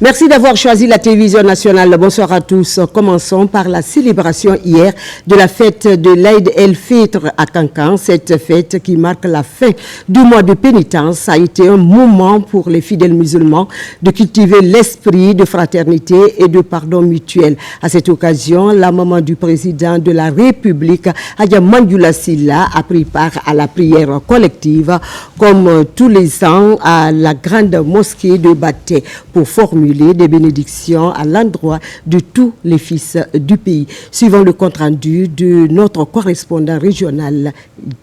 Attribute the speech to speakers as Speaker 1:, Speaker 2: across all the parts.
Speaker 1: Merci d'avoir choisi la télévision nationale. Bonsoir à tous. Commençons par la célébration hier de la fête de l'Aïd el-Fitr à Kankan. Cette fête qui marque la fin du mois de pénitence a été un moment pour les fidèles musulmans de cultiver l'esprit de fraternité et de pardon mutuel. À cette occasion, la maman du président de la République, Adja Mandiula Silla, a pris part à la prière collective comme tous les ans à la grande mosquée de Baté pour formuler des bénédictions à l'endroit de tous les fils du pays. Suivant le compte-rendu de notre correspondant régional,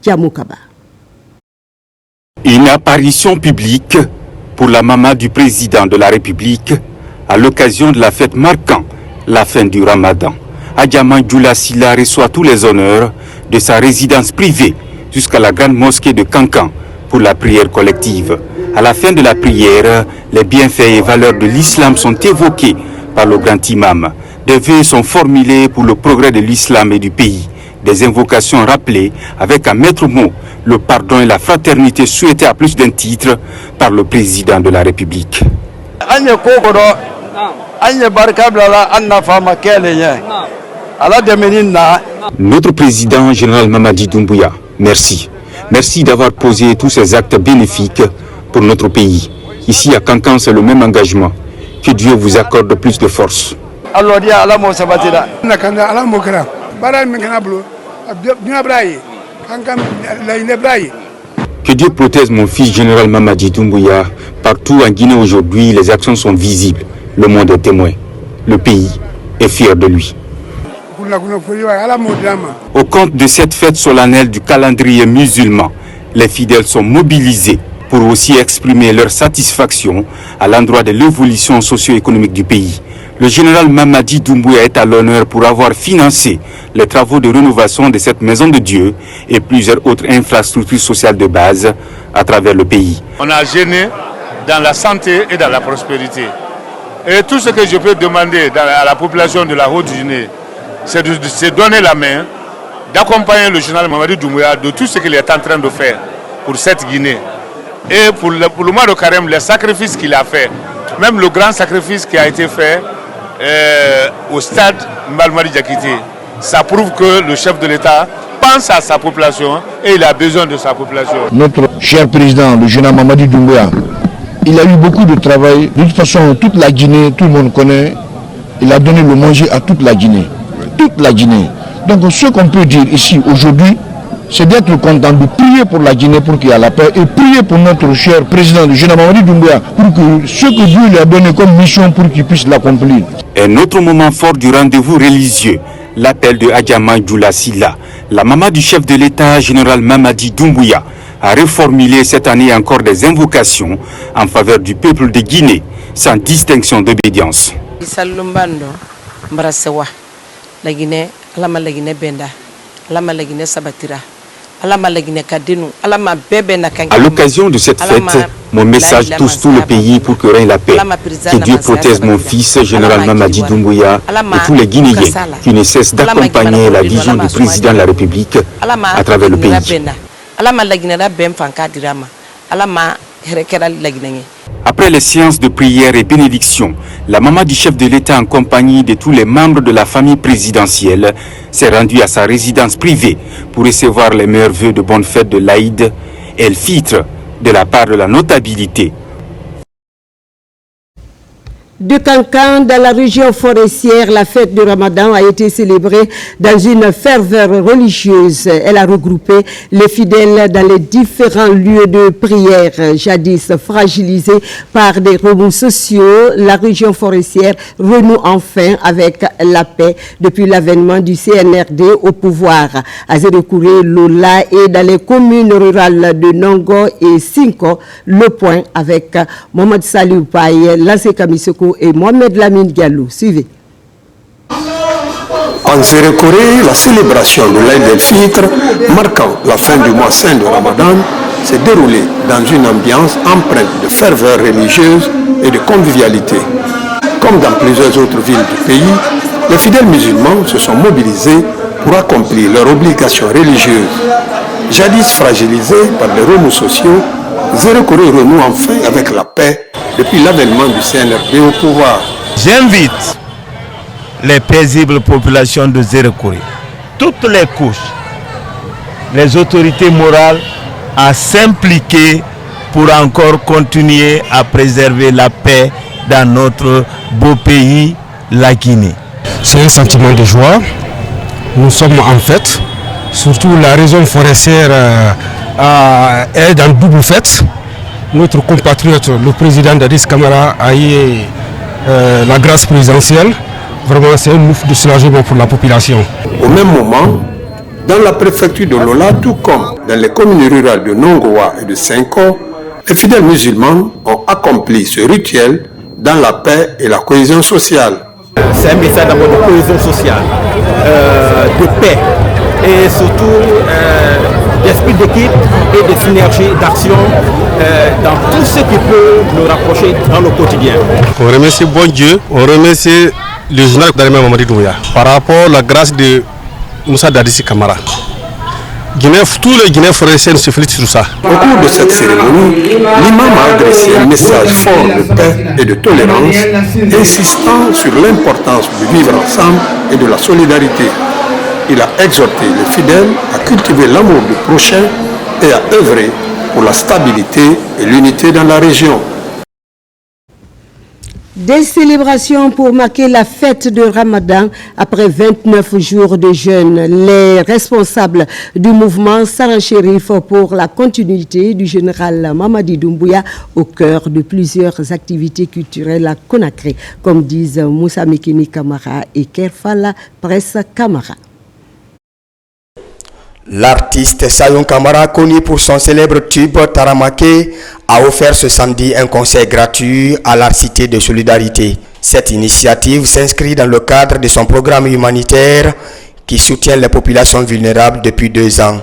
Speaker 1: Diamoukaba.
Speaker 2: Une apparition publique pour la maman du président de la République à l'occasion de la fête marquant la fin du Ramadan. Adja Mandiula Silla reçoit tous les honneurs de sa résidence privée jusqu'à la grande mosquée de Kankan pour la prière collective. À la fin de la prière, les bienfaits et valeurs de l'islam sont évoqués par le grand imam. Des vœux sont formulés pour le progrès de l'islam et du pays. Des invocations rappelées avec un maître mot, le pardon et la fraternité souhaités à plus d'un titre par le président de la République. Notre président général Mamadi Doumbouya, merci. Merci d'avoir posé tous ces actes bénéfiques pour notre pays. Ici à Kankan, c'est le même engagement. Que Dieu vous accorde plus de force. Que Dieu protège mon fils général Mamadi Doumbouya. Partout en Guinée aujourd'hui, les actions sont visibles. Le monde est témoin. Le pays est fier de lui. Au compte de cette fête solennelle du calendrier musulman, les fidèles sont mobilisés pour aussi exprimer leur satisfaction à l'endroit de l'évolution socio-économique du pays. Le général Mamadi Doumbouya est à l'honneur pour avoir financé les travaux de rénovation de cette maison de Dieu et plusieurs autres infrastructures sociales de base à travers le pays.
Speaker 3: On a gêné dans la santé et dans la prospérité. Et tout ce que je peux demander à la population de la Haute-Guinée, c'est de se donner la main, d'accompagner le général Mamadi Doumbouya de tout ce qu'il est en train de faire pour cette Guinée. Et pour le mois de Carême, les sacrifices qu'il a fait, même le grand sacrifice qui a été fait au stade Mbalmadi Diakité, ça prouve que le chef de l'État pense à sa population et il a besoin de sa population.
Speaker 4: Notre cher président, le général Mamadi Doumbouya, il a eu beaucoup de travail. De toute façon, toute la Guinée, tout le monde connaît, il a donné le manger à toute la Guinée. Toute la Guinée. Donc ce qu'on peut dire ici aujourd'hui, c'est d'être content, de prier pour la Guinée pour qu'il y ait la paix et prier pour notre cher président, le général Mamadi Doumbouya, pour que ce que Dieu lui a donné comme mission pour qu'il puisse l'accomplir.
Speaker 2: Un autre moment fort du rendez-vous religieux, l'appel de Adja Mandiula Silla, la maman du chef de l'État, général Mamadi Doumbouya, a reformulé cette année encore des invocations en faveur du peuple de Guinée, sans distinction d'obédience.
Speaker 5: La Guinée, la Guinée benda, la Guinée sabatira.
Speaker 2: À l'occasion de cette fête, mon message touche tout le pays pour que règne la paix. Que Dieu protège mon fils, général Mamadi Doumbouya, et tous les Guinéens qui ne cessent d'accompagner la vision du président de la République à travers le pays. Après les séances de prière et bénédiction, la maman du chef de l'État en compagnie de tous les membres de la famille présidentielle s'est rendue à sa résidence privée pour recevoir les meilleurs vœux de bonne fête de l'Aïd el-Fitr de la part de la notabilité.
Speaker 1: De Kankan, dans la région forestière, la fête du Ramadan a été célébrée dans une ferveur religieuse. Elle a regroupé les fidèles dans les différents lieux de prière. Jadis fragilisée par des remous sociaux, la région forestière renoue enfin avec la paix depuis l'avènement du CNRD au pouvoir. À Zérekouré, Lola et dans les communes rurales de Nongo et Sinko, le point avec Mohamed Salih Paye, Lassé Kamisoko et Mohamed Lamine Diallo. Suivez.
Speaker 6: En Zérekouré, la célébration de l'Aïd el-Fitr, marquant la fin du mois saint de Ramadan, s'est déroulée dans une ambiance empreinte de ferveur religieuse et de convivialité. Comme dans plusieurs autres villes du pays, les fidèles musulmans se sont mobilisés pour accomplir leurs obligations religieuses. Jadis fragilisés par les remous sociaux, Zérekouré renoue enfin avec la paix depuis l'avènement du CNRD au pouvoir.
Speaker 7: J'invite les paisibles populations de Zérekuri, toutes les couches, les autorités morales à s'impliquer pour encore continuer à préserver la paix dans notre beau pays, la Guinée.
Speaker 8: C'est un sentiment de joie. Nous sommes en fête. Surtout la région forestière est dans double fête. Notre compatriote, le président Dadis Camara, a eu la grâce présidentielle. Vraiment, c'est un ouf de soulagement pour la population.
Speaker 6: Au même moment, dans la préfecture de Lola, tout comme dans les communes rurales de Nongoa et de Senko, les fidèles musulmans ont accompli ce rituel dans la paix et la cohésion sociale.
Speaker 9: C'est un message d'abord de cohésion sociale, de paix et surtout d'esprit d'équipe et de synergie d'action dans tout ce qui peut nous rapprocher dans le quotidien.
Speaker 8: On remercie bon Dieu, on remercie le général d'Armée Mamadi Doumbouya par rapport à la grâce de Moussa Dadis Camara. Tous les Guinéens forestiers se félicitent sur ça.
Speaker 6: Au cours de cette cérémonie, l'imam a adressé un message fort de paix et de tolérance, insistant sur l'importance de vivre ensemble et de la solidarité. Il a exhorté les fidèles à cultiver l'amour du prochain et à œuvrer pour la stabilité et l'unité dans la région.
Speaker 1: Des célébrations pour marquer la fête de Ramadan après 29 jours de jeûne. Les responsables du mouvement s'enchérissent pour la continuité du général Mamadi Doumbouya au cœur de plusieurs activités culturelles à Conakry, comme disent Moussa Mekini Kamara et Kerfala Presse Kamara.
Speaker 10: L'artiste Sayon Kamara, connu pour son célèbre tube Taramake, a offert ce samedi un concert gratuit à la Cité de Solidarité. Cette initiative s'inscrit dans le cadre de son programme humanitaire qui soutient les populations vulnérables depuis 2 ans.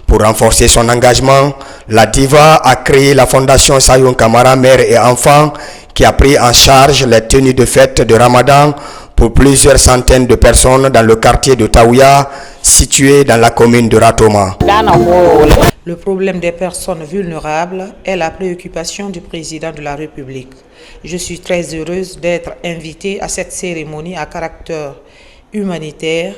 Speaker 10: Pour renforcer son engagement, la diva a créé la fondation Sayon Kamara Mère et Enfants qui a pris en charge les tenues de fête de Ramadan pour plusieurs centaines de personnes dans le quartier de Taouya, situé dans la commune de Ratoma.
Speaker 11: Le problème des personnes vulnérables est la préoccupation du président de la République. Je suis très heureuse d'être invitée à cette cérémonie à caractère humanitaire.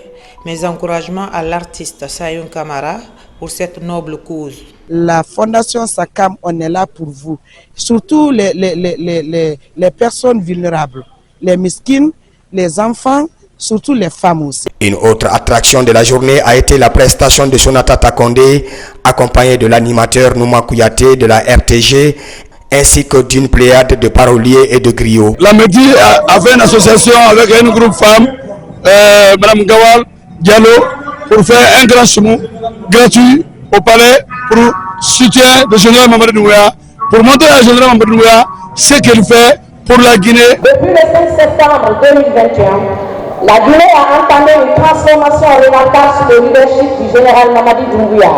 Speaker 11: Mes encouragements à l'artiste Sayon Kamara pour cette noble cause.
Speaker 12: La Fondation Sakam, on est là pour vous. Surtout les personnes vulnérables, les miskines, les enfants, surtout les femmes aussi.
Speaker 10: Une autre attraction de la journée a été la prestation de Sonata Takondé, accompagnée de l'animateur Nouma Kouyaté de la RTG, ainsi que d'une pléiade de paroliers et de griots.
Speaker 4: La Medi a fait une association avec un groupe femmes, Mme Gawal Diallo, pour faire un grand chemin gratuit au palais pour soutien du général Mamadi Doumbouya, pour montrer à général Mamadi Doumbouya ce qu'il fait pour la Guinée.
Speaker 13: Depuis le 5 septembre 2021, la Guinée a entamé une transformation remarquable sous le leadership du général Mamadi Doumbouya.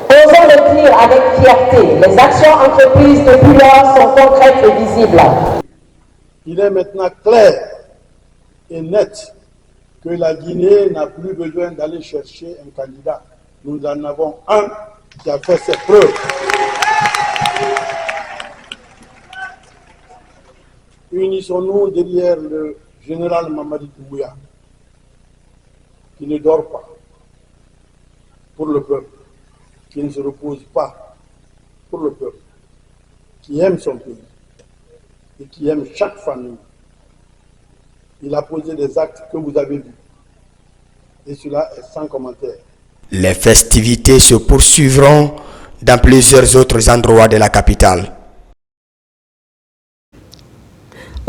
Speaker 13: Osons le dire avec fierté, les actions entreprises depuis lors sont concrètes et visibles.
Speaker 14: Il est maintenant clair et net que la Guinée n'a plus besoin d'aller chercher un candidat. Nous en avons un qui a fait ses preuves. Unissons-nous derrière le général Mamadi Doumbouya, qui ne dort pas pour le peuple, qui ne se repose pas pour le peuple, qui aime son pays et qui aime chaque famille. Il a posé des actes que vous avez vus, et cela est sans commentaire.
Speaker 10: Les festivités se poursuivront dans plusieurs autres endroits de la capitale.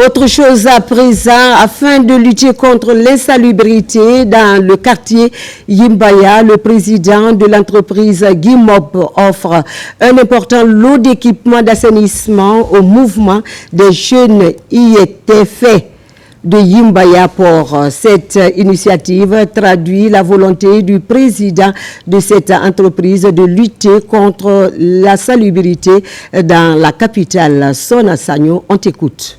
Speaker 1: Autre chose à présent, afin de lutter contre l'insalubrité dans le quartier Yimbaya, le président de l'entreprise Guimob offre un important lot d'équipements d'assainissement au mouvement des jeunes IETF de Yimbaya Port. Cette initiative traduit la volonté du président de cette entreprise de lutter contre la salubrité dans la capitale. Sona Sagno, on t'écoute.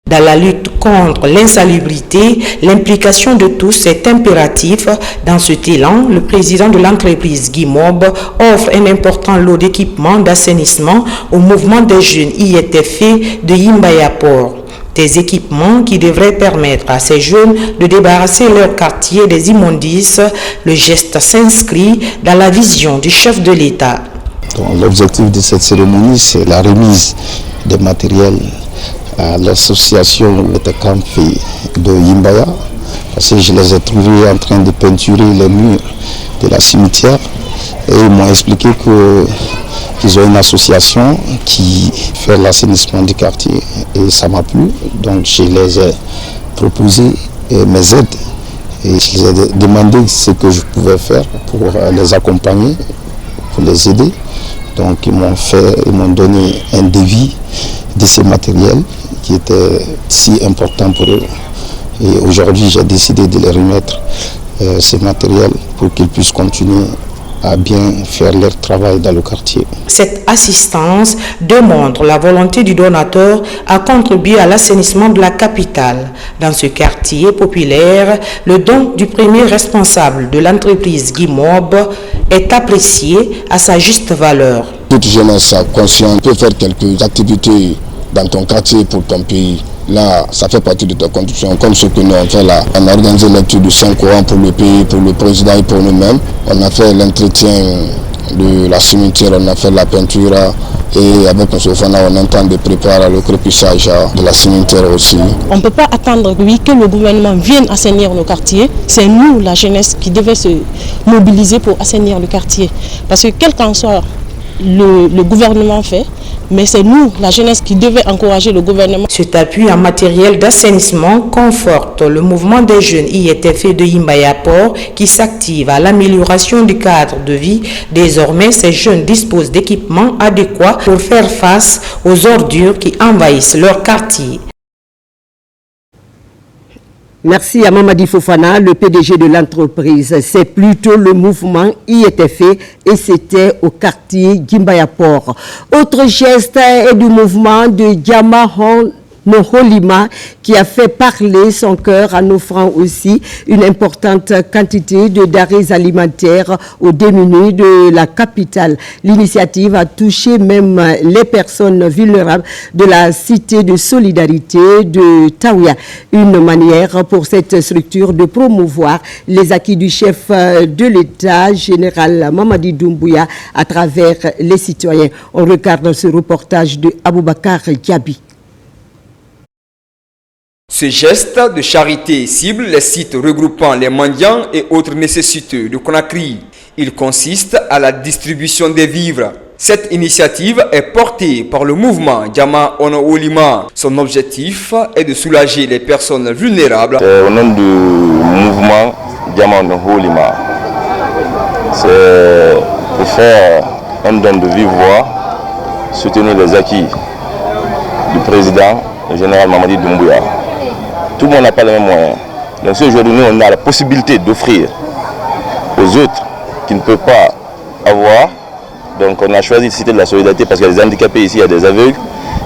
Speaker 11: Dans la lutte contre l'insalubrité, l'implication de tous est impérative. Dans cet élan, le président de l'entreprise Guy Mob offre un important lot d'équipements d'assainissement au mouvement des jeunes IETF de Yimbayapor. Des équipements qui devraient permettre à ces jeunes de débarrasser leur quartier des immondices. Le geste s'inscrit dans la vision du chef de l'État.
Speaker 15: L'objectif de cette cérémonie, c'est la remise des matériels à l'association Campi de Yimbaya, parce que je les ai trouvés en train de peinturer les murs de la cimetière et ils m'ont expliqué qu'ils ont une association qui fait l'assainissement du quartier et ça m'a plu, donc je les ai proposé mes aides et je les ai demandé ce que je pouvais faire pour les accompagner, pour les aider. Donc ils m'ont donné un devis de ces matériels qui était si important pour eux. Et aujourd'hui, j'ai décidé de les remettre ces matériels pour qu'ils puissent continuer à bien faire leur travail dans le quartier.
Speaker 11: Cette assistance démontre la volonté du donateur à contribuer à l'assainissement de la capitale. Dans ce quartier populaire, le don du premier responsable de l'entreprise Guy Mob est apprécié à sa juste valeur.
Speaker 4: Toute jeunesse consciente peut faire quelques activités dans ton quartier pour ton pays. Là, ça fait partie de ta contribution, comme ce que nous avons fait là. On a organisé l'étude du Saint-Coran pour le pays, pour le président et pour nous-mêmes. On a fait l'entretien de la cimetière, on a fait la peinture et avec M. Fana, on entend de préparer le crépissage de la cimetière aussi.
Speaker 16: On ne peut pas attendre, oui, que le gouvernement vienne assainir nos quartiers. C'est nous, la jeunesse, qui devait se mobiliser pour assainir le quartier. Parce que quel qu'en soit le gouvernement fait, mais c'est nous, la jeunesse, qui devait encourager le gouvernement.
Speaker 11: Cet appui en matériel d'assainissement conforte le mouvement des jeunes IETF de Yimbayapor qui s'active à l'amélioration du cadre de vie. Désormais, ces jeunes disposent d'équipements adéquats pour faire face aux ordures qui envahissent leur quartier.
Speaker 1: Merci à Mamadi Fofana, le PDG de l'entreprise. C'est plutôt le mouvement IETF et c'était au quartier Gimbayapor. Autre geste est du mouvement de Diamahon Noholima qui a fait parler son cœur en offrant aussi une importante quantité de denrées alimentaires aux démunis de la capitale. L'initiative a touché même les personnes vulnérables de la cité de solidarité de Taouia. Une manière pour cette structure de promouvoir les acquis du chef de l'État, général Mamadi Doumbouya, à travers les citoyens. On regarde ce reportage de Aboubakar Diaby.
Speaker 10: Ce geste de charité cible les sites regroupant les mendiants et autres nécessiteux de Conakry. Il consiste à la distribution des vivres. Cette initiative est portée par le mouvement Diama Ono Olima. Son objectif est de soulager les personnes vulnérables.
Speaker 17: Au nom du mouvement Diama Ono Olima, c'est pour faire un don de vive voix, soutenir les acquis du président, le général Mamadi Doumbouya. Tout le monde n'a pas les mêmes moyens. Donc aujourd'hui, nous, on a la possibilité d'offrir aux autres qui ne peuvent pas avoir. Donc on a choisi de citer de la solidarité parce qu'il y a des handicapés ici, il y a des aveugles,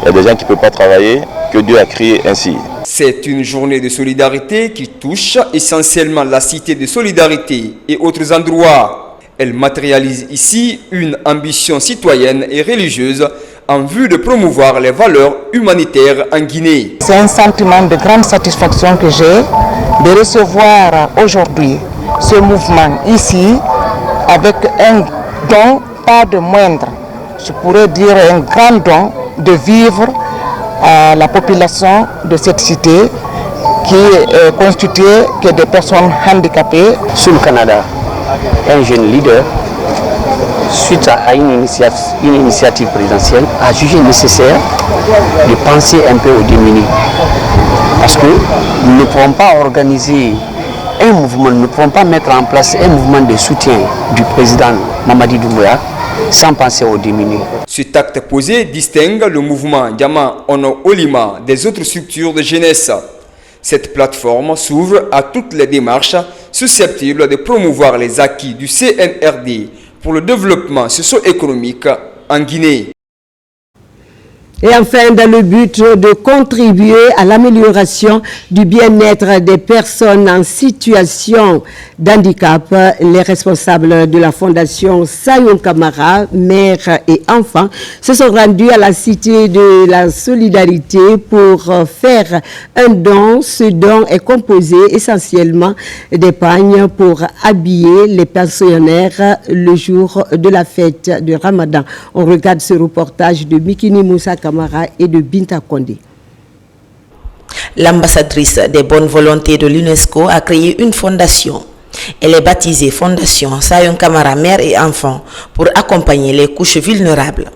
Speaker 17: il y a des gens qui ne peuvent pas travailler, que Dieu a créé ainsi.
Speaker 10: C'est une journée de solidarité qui touche essentiellement la cité de solidarité et autres endroits. Elle matérialise ici une ambition citoyenne et religieuse en vue de promouvoir les valeurs humanitaires en Guinée.
Speaker 18: C'est un sentiment de grande satisfaction que j'ai de recevoir aujourd'hui ce mouvement ici avec un don pas de moindre, je pourrais dire un grand don de vivre à la population de cette cité qui est constituée que des personnes handicapées.
Speaker 19: Sur le Canada, un jeune leader, suite à une initiative présidentielle, a jugé nécessaire de penser un peu aux démunis. Parce que nous ne pouvons pas organiser un mouvement, nous ne pouvons pas mettre en place un mouvement de soutien du président Mamadi Doumbouya sans penser aux démunis.
Speaker 10: Cet acte posé distingue le mouvement Diama Ono Olima des autres structures de jeunesse. Cette plateforme s'ouvre à toutes les démarches susceptibles de promouvoir les acquis du CNRD pour le développement socio-économique en Guinée.
Speaker 1: Et enfin, dans le but de contribuer à l'amélioration du bien-être des personnes en situation d'handicap, les responsables de la Fondation Sayon Kamara, mères et enfants, se sont rendus à la Cité de la Solidarité pour faire un don. Ce don est composé essentiellement d'épargne pour habiller les pensionnaires le jour de la fête de Ramadan. On regarde ce reportage de Mikini Moussa Kamara et de Binta Kondé.
Speaker 11: L'ambassadrice des bonnes volontés de l'UNESCO a créé une fondation. Elle est baptisée Fondation Sayon Kamara Mères et Enfants pour accompagner les couches vulnérables.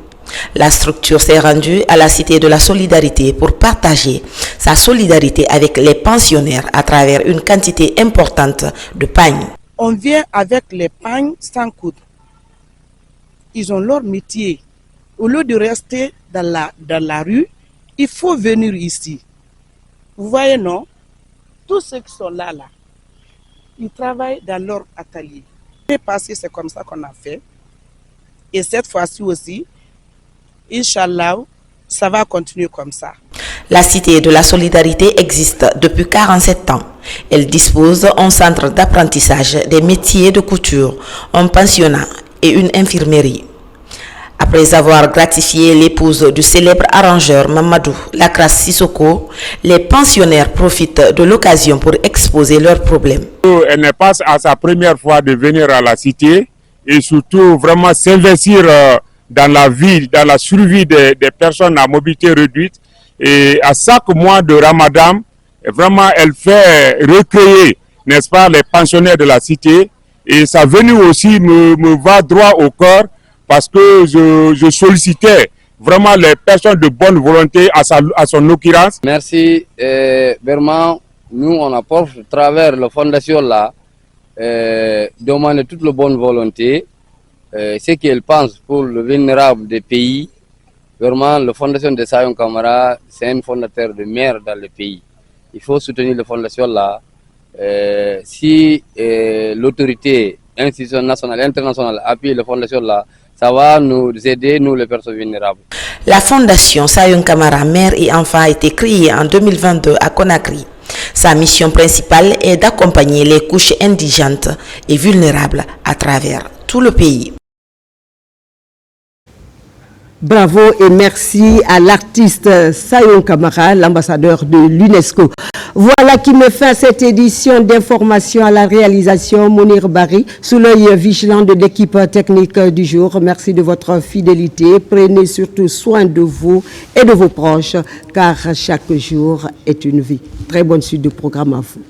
Speaker 11: La structure s'est rendue à la Cité de la Solidarité pour partager sa solidarité avec les pensionnaires à travers une quantité importante de pagnes.
Speaker 12: On vient avec les pagnes sans coudre. Ils ont leur métier. Au lieu de rester dans la rue, il faut venir ici. Vous voyez, non? Tous ceux qui sont là, ils travaillent dans leur atelier. C'est comme ça qu'on a fait. Et cette fois-ci aussi, Inch'Allah, ça va continuer comme ça.
Speaker 11: La Cité de la Solidarité existe depuis 47 ans. Elle dispose d'un centre d'apprentissage des métiers de couture, un pensionnat et une infirmerie. Après avoir gratifié l'épouse du célèbre arrangeur Mamadou Lakras Sissoko, les pensionnaires profitent de l'occasion pour exposer leurs problèmes.
Speaker 3: Elle n'est pas à sa première fois de venir à la cité et surtout vraiment s'investir dans la vie, dans la survie des personnes à mobilité réduite. Et à chaque mois de Ramadan, vraiment elle fait recueillir, n'est-ce pas, les pensionnaires de la cité. Et sa venue aussi me va droit au cœur, parce que je sollicitais vraiment les personnes de bonne volonté à son occurrence.
Speaker 20: Merci. Vraiment, nous on apporte à travers la fondation là, demander toute la bonne volonté, ce qu'elle pense pour le vulnérable des pays. Vraiment, la fondation de Sayon Kamara, c'est un fondateur de mères dans le pays. Il faut soutenir la fondation là. Si l'autorité institutionnelle nationale et internationale appuie la fondation là, ça va nous aider, nous les personnes vulnérables.
Speaker 11: La Fondation Sayon Kamara Mères et Enfants a été créée en 2022 à Conakry. Sa mission principale est d'accompagner les couches indigentes et vulnérables à travers tout le pays.
Speaker 1: Bravo et merci à l'artiste Sayon Kamara, l'ambassadeur de l'UNESCO. Voilà qui me fait cette édition d'information à la réalisation Mounir Bari, sous l'œil vigilant de l'équipe technique du jour. Merci de votre fidélité. Prenez surtout soin de vous et de vos proches, car chaque jour est une vie. Très bonne suite de programme à vous.